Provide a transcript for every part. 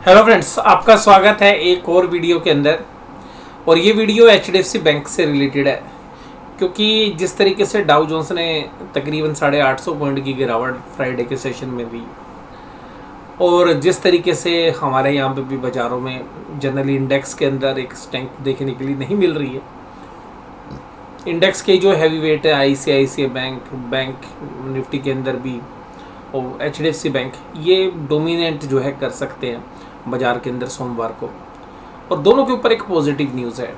Hello friends, आपका स्वागत है एक और वीडियो के अंदर। और ये वीडियो एचडीएफसी बैंक से रिलेटेड है, क्योंकि जिस तरीके से डाउ जोन्स ने तकरीबन 850 पॉइंट की गिरावट फ्राइडे के सेशन में दी, और जिस तरीके से हमारे यहाँ पे भी बाज़ारों में जनरली इंडेक्स के अंदर एक स्ट्रेंथ देखने के लिए नहीं मिल रही है। इंडेक्स के जो हैवी वेट है आईसीआईसीआई बैंक निफ्टी के अंदर भी, और एचडीएफसी बैंक, ये डोमिनेंट जो है कर सकते हैं बाज़ार के अंदर सोमवार को। और दोनों के ऊपर एक पॉजिटिव न्यूज़ है,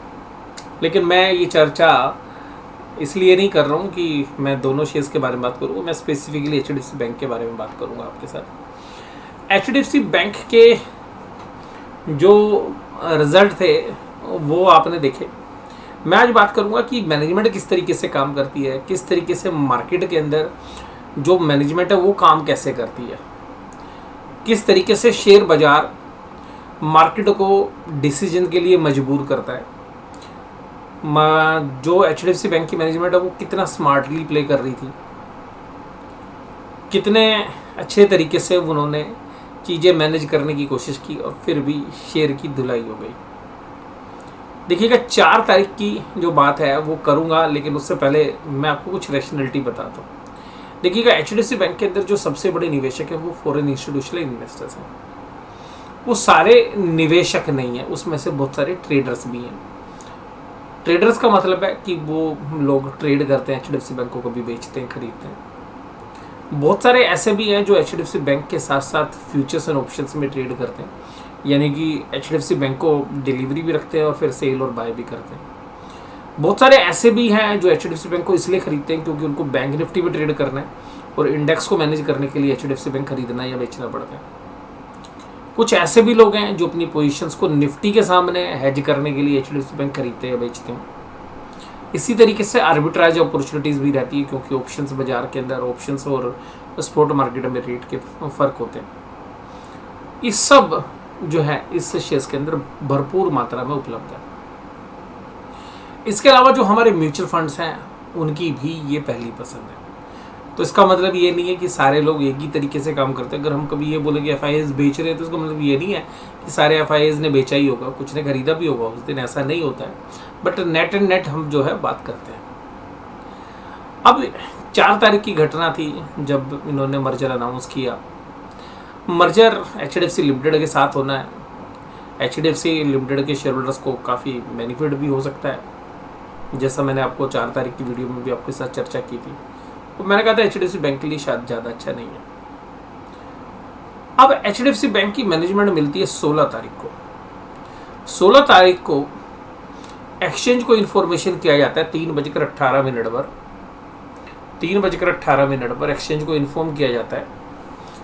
लेकिन मैं ये चर्चा इसलिए नहीं कर रहा हूँ कि मैं दोनों शेयर्स के बारे में बात करूँ। मैं स्पेसिफिकली एचडीएफसी बैंक के बारे में बात करूँगा आपके साथ। एचडीएफसी बैंक के जो रिज़ल्ट थे वो आपने देखे। मैं आज बात करूँगा कि मैनेजमेंट किस तरीके से काम करती है, किस तरीके से मार्केट के अंदर जो मैनेजमेंट है वो काम कैसे करती है, किस तरीके से शेयर बाज़ार मार्केट को डिसीजन के लिए मजबूर करता है। जो एचडीएफसी बैंक की मैनेजमेंट है वो कितना स्मार्टली प्ले कर रही थी, कितने अच्छे तरीके से उन्होंने चीज़ें मैनेज करने की कोशिश की, और फिर भी शेयर की धुलाई हो गई। देखिएगा, 4 तारीख की जो बात है वो करूँगा, लेकिन उससे पहले मैं आपको कुछ रैशनैलिटी बताता हूँ। देखिएगा, एचडीएफसी बैंक के अंदर जो सबसे बड़े निवेशक हैं वो फॉरेन इंस्टीट्यूशनल इन्वेस्टर्स हैं। वो सारे निवेशक नहीं हैं, उसमें से बहुत सारे ट्रेडर्स भी हैं। ट्रेडर्स का मतलब है कि वो लोग ट्रेड करते हैं, एचडीएफसी बैंक को कभी बेचते हैं, खरीदते हैं। बहुत सारे ऐसे भी हैं जो एचडीएफसी बैंक के साथ साथ फ्यूचर्स एंड ऑप्शंस में ट्रेड करते हैं, यानी कि एचडीएफसी बैंक को डिलीवरी भी रखते हैं और फिर सेल और बाय भी करते हैं। बहुत सारे ऐसे भी हैं जो एचडीएफसी बैंक को इसलिए खरीदते हैं क्योंकि उनको बैंक निफ्टी में ट्रेड करना है और इंडेक्स को मैनेज करने के लिए एचडीएफसी बैंक खरीदना या बेचना पड़ता है। कुछ ऐसे भी लोग हैं जो अपनी पोजीशंस को निफ्टी के सामने हेज करने के लिए एचडीएफसी बैंक खरीदते हैं, बेचते हैं। इसी तरीके से आर्बिट्राज अपॉर्चुनिटीज़ भी रहती है, क्योंकि ऑप्शंस बाजार के अंदर ऑप्शंस और स्पॉट मार्केट में रेट के फ़र्क होते हैं। ये सब जो है इस शेयर्स के अंदर भरपूर मात्रा में उपलब्ध है। इसके अलावा जो हमारे म्यूचुअल फंड्स हैं उनकी भी ये पहली पसंद है। तो इसका मतलब ये नहीं है कि सारे लोग एक ही तरीके से काम करते हैं। अगर हम कभी ये बोलेंगे एफआईएस बेच रहे हैं, तो इसका मतलब ये नहीं है कि सारे एफआईएस ने बेचा ही होगा, कुछ ने खरीदा भी होगा उस दिन, ऐसा नहीं होता है। बट नेट एंड नेट हम जो है बात करते हैं। अब 4 तारीख की घटना थी जब इन्होंने मर्जर अनाउंस किया। मर्जर एचडीएफसी लिमिटेड के साथ होना है। एचडीएफसी लिमिटेड के शेयर होल्डर्स को काफ़ी बेनिफिट भी हो सकता है, जैसा मैंने आपको 4 तारीख की वीडियो में भी आपके साथ चर्चा की थी। तो मैंने कहा था एचडीएफसी बैंक के लिए शायद ज़्यादा अच्छा नहीं है। अब एचडीएफसी बैंक की मैनेजमेंट मिलती है 16 तारीख को। 16 तारीख को एक्सचेंज को इन्फॉर्मेशन किया जाता है 3:18 पर। 3:18 पर एक्सचेंज को इन्फॉर्म किया जाता है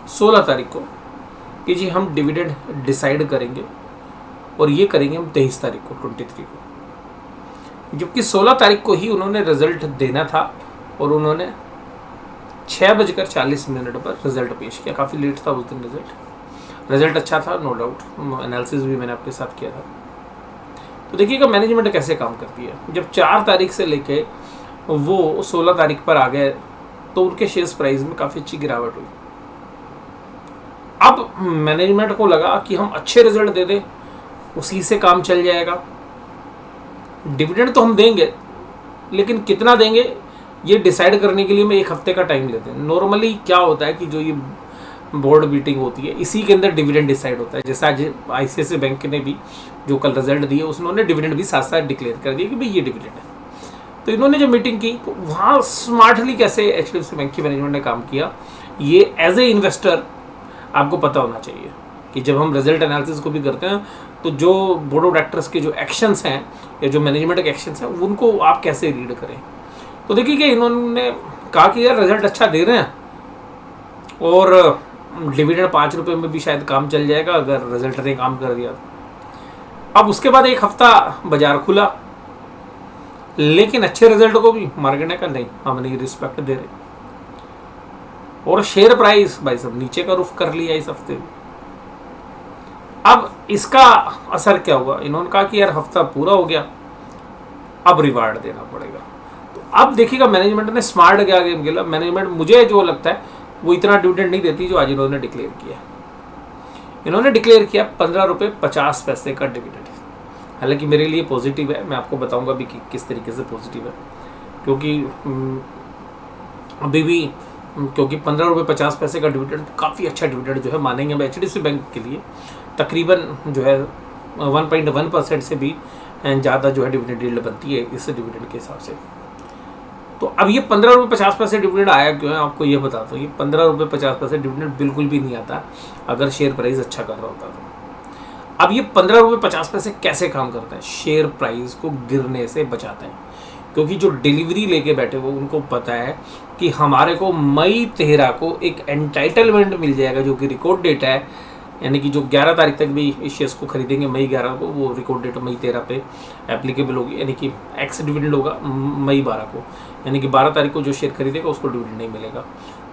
16 तारीख को कि जी हम डिविडेंड डिसाइड करेंगे, और ये करेंगे हम 23 तारीख को, 23 को। जबकि 16 तारीख को ही उन्होंने रिजल्ट देना था, और उन्होंने 6:40 पर रिजल्ट पेश किया। काफ़ी लेट था उस दिन रिजल्ट अच्छा था, नो डाउट। एनालिसिस भी मैंने आपके साथ किया था। तो देखिएगा मैनेजमेंट कैसे काम करती है। जब 4 तारीख से लेके वो 16 तारीख पर आ गए तो उनके शेयर्स प्राइस में काफ़ी अच्छी गिरावट हुई। अब मैनेजमेंट को लगा कि हम अच्छे रिजल्ट दे दें, उसी से काम चल जाएगा। डिविडेंड तो हम देंगे, लेकिन कितना देंगे ये डिसाइड करने के लिए मैं 1 हफ्ते का टाइम लेते हैं। नॉर्मली क्या होता है कि जो ये बोर्ड मीटिंग होती है इसी के अंदर डिविडेंड डिसाइड होता है। जैसे आज आईसीआईसीआई बैंक ने भी जो कल रिजल्ट दिए उसने डिविडेंड भी साथ साथ डिक्लेयर कर दिया कि भाई ये डिविडेंड है। तो इन्होंने जब मीटिंग की तो वहाँ स्मार्टली कैसे एचडीएफसी बैंक की मैनेजमेंट ने काम किया, ये एज ए इन्वेस्टर आपको पता होना चाहिए कि जब हम रिजल्ट एनालिसिस को भी करते हैं तो जो बोर्ड ऑफ डायरेक्टर्स के जो एक्शंस हैं या जो मैनेजमेंट के एक्शंस हैं उनको आप कैसे रीड करें। तो देखिए कि इन्होंने कहा कि यार रिजल्ट अच्छा दे रहे हैं और डिविडेंड 5 रुपये में भी शायद काम चल जाएगा अगर रिजल्ट ने काम कर दिया। अब उसके बाद 1 हफ्ता बाजार खुला, लेकिन अच्छे रिजल्ट को भी मार्केट ने कहा नहीं, हम नहीं रिस्पेक्ट दे रहे, और शेयर प्राइस भाई सब नीचे का रुख कर लिया इस हफ्ते में। अब इसका असर क्या हुआ, इन्होंने कहा कि यार हफ्ता पूरा हो गया, अब रिवार्ड देना पड़ेगा। तो अब देखिएगा मैनेजमेंट ने स्मार्ट क्या गेम खेला। मैनेजमेंट मुझे जो लगता है वो इतना डिविडेंड नहीं देती जो आज इन्होंने डिक्लेयर किया। इन्होंने डिक्लेयर किया 15 रुपये 50 पैसे का डिविडेंड। हालांकि मेरे लिए पॉजिटिव है, मैं आपको बताऊंगा भी कि किस तरीके से पॉजिटिव है, क्योंकि अभी भी क्योंकि 15 रुपये 50 पैसे का डिविडेंड काफ़ी अच्छा डिविडेंड जो है मानेंगे हम HDFC बैंक के लिए। तकरीबन जो है 1.1% से भी ज़्यादा जो है डिविडेंड यील्ड बनती है इस डिविडेंड के हिसाब से। तो अब ये 15 रुपये 50 पैसे डिविडेंड आया क्यों है, आपको ये बताता हूँ। ये 15 रुपये 50 पैसे डिविडेंड बिल्कुल भी नहीं आता अगर शेयर प्राइस अच्छा कर रहा होता तो। अब ये 15 रुपये 50 पैसे कैसे काम करता है, शेयर प्राइस को गिरने से बचाता है, क्योंकि जो डिलीवरी लेके बैठे वो उनको पता है कि हमारे को मई 13 को एक एंटाइटलमेंट मिल जाएगा, जो कि रिकॉर्ड डेट है, यानी कि जो 11 तारीख तक भी इस शेयर्स को खरीदेंगे मई 11 को, वो रिकॉर्ड डेट मई 13 पे एप्लीकेबल होगी, यानी कि एक्स डिविडेंड होगा मई 12 को, यानी कि 12 तारीख को जो शेयर खरीदेगा उसको डिविडेंड नहीं मिलेगा।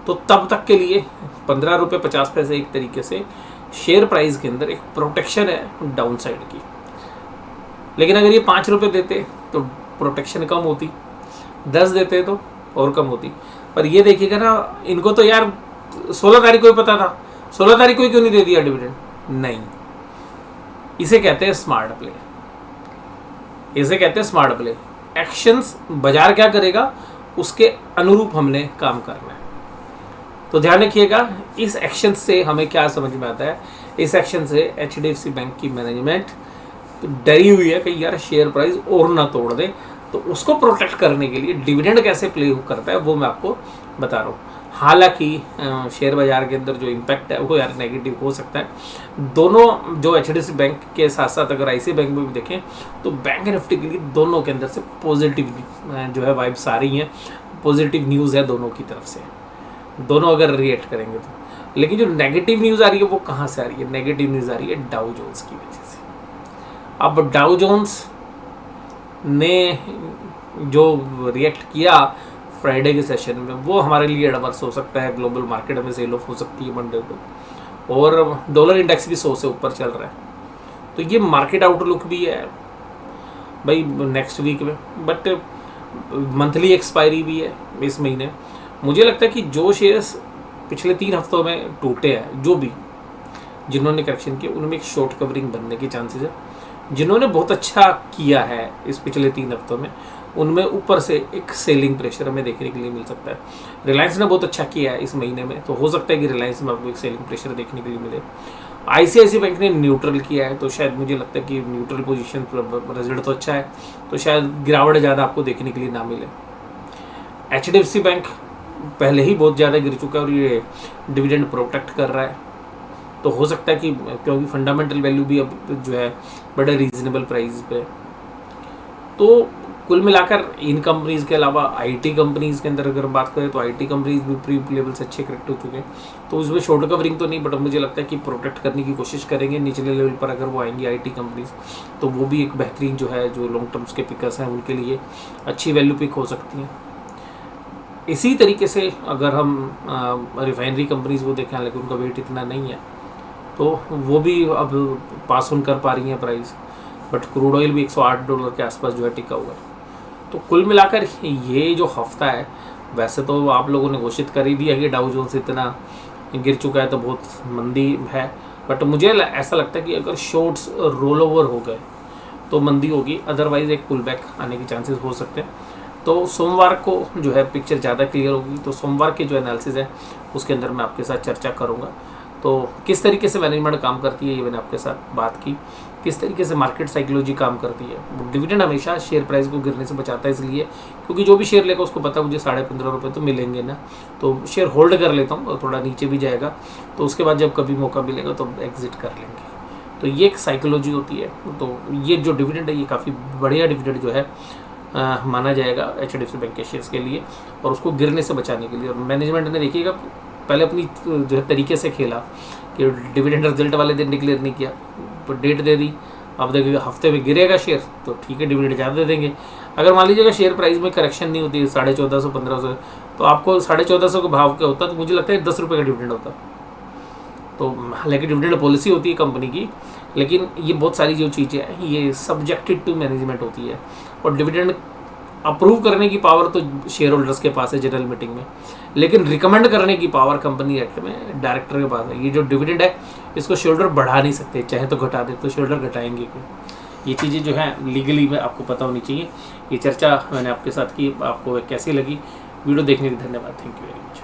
तो तब तक के लिए 15 रुपये 50 पैसे एक तरीके से शेयर प्राइस के अंदर एक प्रोटेक्शन है डाउन साइड की। लेकिन अगर ये 5 रुपये देते तो प्रोटेक्शन कम होती, 10 देते तो और कम होती। पर ये देखिएगा ना, इनको तो यार 16 तारीख को ही पता था, 16 तारीख को ही क्यों नहीं दे दिया डिविडेंड? नहीं, इसे कहते हैं स्मार्ट प्ले, इसे कहते हैं स्मार्ट प्ले। एक्शंस बाजार क्या करेगा उसके अनुरूप हमने काम करना है। तो ध्यान रखिएगा, इस एक्शन से हमें क्या समझ में आता है, इस एक्शन से HDFC बैंक की मैनेजमेंट डरी हुई है कि यार शेयर प्राइस और ना तोड़ दे, तो उसको प्रोटेक्ट करने के लिए डिविडेंड कैसे प्ले करता है वो मैं आपको बता रहा हूँ। हालांकि शेयर बाजार के अंदर जो इम्पैक्ट है वो यार नेगेटिव हो सकता है। दोनों जो HDFC बैंक के साथ साथ अगर ICICI बैंक में भी देखें तो बैंक निफ्टी के लिए दोनों के अंदर से पॉजिटिव जो है वाइब्स आ रही हैं, पॉजिटिव न्यूज़ है दोनों की तरफ से, दोनों अगर रिएक्ट करेंगे तो। लेकिन जो नेगेटिव न्यूज़ आ रही है वो कहाँ से आ रही है? नेगेटिव न्यूज़ आ रही है डाउ जोन्स की वजह से। अब डाउ जोन्स ने जो रिएक्ट किया फ्राइडे के सेशन में वो हमारे लिए एडवर्स हो सकता है, ग्लोबल मार्केट में सेल ऑफ हो सकती है मंडे को, और डॉलर इंडेक्स भी 100 से ऊपर चल रहा है। तो ये मार्केट आउटलुक भी है भाई नेक्स्ट वीक में, बट मंथली एक्सपायरी भी है इस महीने। मुझे लगता है कि जो शेयर्स पिछले 3 हफ्तों में टूटे हैं, जो भी जिन्होंने करेक्शन किया उनमें एक शॉर्ट कवरिंग बनने के चांसेस है। जिन्होंने बहुत अच्छा किया है इस पिछले 3 हफ्तों में उनमें ऊपर से एक सेलिंग प्रेशर हमें देखने के लिए मिल सकता है। रिलायंस ने बहुत अच्छा किया है इस महीने में, तो हो सकता है कि रिलायंस में आपको एक सेलिंग प्रेशर देखने के लिए मिले। ICICI बैंक ने न्यूट्रल किया है, तो शायद मुझे लगता है कि न्यूट्रल पोजीशन रिजल्ट तो अच्छा है, तो शायद गिरावट ज़्यादा आपको देखने के लिए ना मिले। HDFC बैंक पहले ही बहुत ज़्यादा गिर चुका है और ये डिविडेंड प्रोटेक्ट कर रहा है, तो हो सकता है कि क्योंकि फंडामेंटल वैल्यू भी अब जो है बड़े रीजनेबल प्राइस पे। तो कुल मिलाकर इन कंपनीज़ के अलावा IT कंपनीज़ के अंदर अगर बात करें तो IT कंपनीज़ भी प्री लेवल से अच्छे करेक्ट हो चुके हैं, तो उसमें शॉर्ट कवरिंग तो नहीं, बट मुझे लगता है कि प्रोटेक्ट करने की कोशिश करेंगे निचले लेवल पर। अगर वो आएंगी IT कंपनीज़ तो वो भी एक बेहतरीन जो है जो लॉन्ग टर्म्स के पिकर्स हैं उनके लिए अच्छी वैल्यू पिक हो सकती हैं। इसी तरीके से अगर हम रिफाइनरी कंपनीज़ को देखें, हालांकि उनका वेट इतना नहीं है, तो वो भी अब पास ऑन कर पा रही हैं प्राइस, बट क्रूड ऑयल भी $108 के आसपास जो है टिका हुआ है। तो कुल मिलाकर ये जो हफ्ता है, वैसे तो आप लोगों ने घोषित कर ही दिया कि डाउ जोन्स इतना गिर चुका है तो बहुत मंदी है, बट मुझे ऐसा लगता है कि अगर शॉर्ट्स रोल ओवर हो गए तो मंदी होगी, अदरवाइज एक पुल बैक आने के चांसेस हो सकते हैं। तो सोमवार को जो है पिक्चर ज़्यादा क्लियर होगी, तो सोमवार के जो एनालिसिस है उसके अंदर मैं आपके साथ चर्चा करूँगा। तो किस तरीके से मैनेजमेंट काम करती है ये मैंने आपके साथ बात की, किस तरीके से मार्केट साइकोलॉजी काम करती है। डिविडेंड हमेशा शेयर प्राइस को गिरने से बचाता है, इसलिए क्योंकि जो भी शेयर लेगा उसको पता है मुझे 15.5 रुपये तो मिलेंगे ना, तो शेयर होल्ड कर लेता हूँ और थोड़ा नीचे भी जाएगा तो उसके बाद जब कभी मौका मिलेगा तो एग्जिट कर लेंगे। तो ये एक साइकोलॉजी होती है। तो ये जो डिविडेंड है ये काफ़ी बढ़िया डिविडेंड जो है माना जाएगा HDFC बैंक के शेयर्स के लिए, और उसको गिरने से बचाने के लिए। और मैनेजमेंट ने देखिएगा पहले अपनी जो है तरीके से खेला कि डिविडेंड रिजल्ट वाले दिन डिक्लेयर नहीं किया, तो डेट दे दी, अब देखिएगा हफ्ते में गिरेगा शेयर तो ठीक है डिविडेंड ज़्यादा दे देंगे। अगर मान लीजिएगा शेयर प्राइस में करेक्शन नहीं होती 1450 1500, तो आपको 1450 का भाव क्या होता, तो मुझे लगता है 10 रुपये का डिविडेंड होता। तो हालांकि डिविडेंड पॉलिसी होती है कंपनी की, लेकिन ये बहुत सारी जो चीज़ें हैं ये सब्जेक्टेड टू मैनेजमेंट होती है, और डिविडेंड अप्रूव करने की पावर तो शेयर होल्डर्स के पास है जनरल मीटिंग में, लेकिन रिकमेंड करने की पावर कंपनी एक्ट में डायरेक्टर के पास है। ये जो डिविडेंड है इसको शोल्डर बढ़ा नहीं सकते, चाहे तो घटा दे, तो शोल्डर घटाएंगे क्यों? ये चीज़ें जो हैं लीगली में आपको पता होनी चाहिए। ये चर्चा मैंने आपके साथ की, आपको कैसी लगी? वीडियो देखने के लिए धन्यवाद। Thank you very much.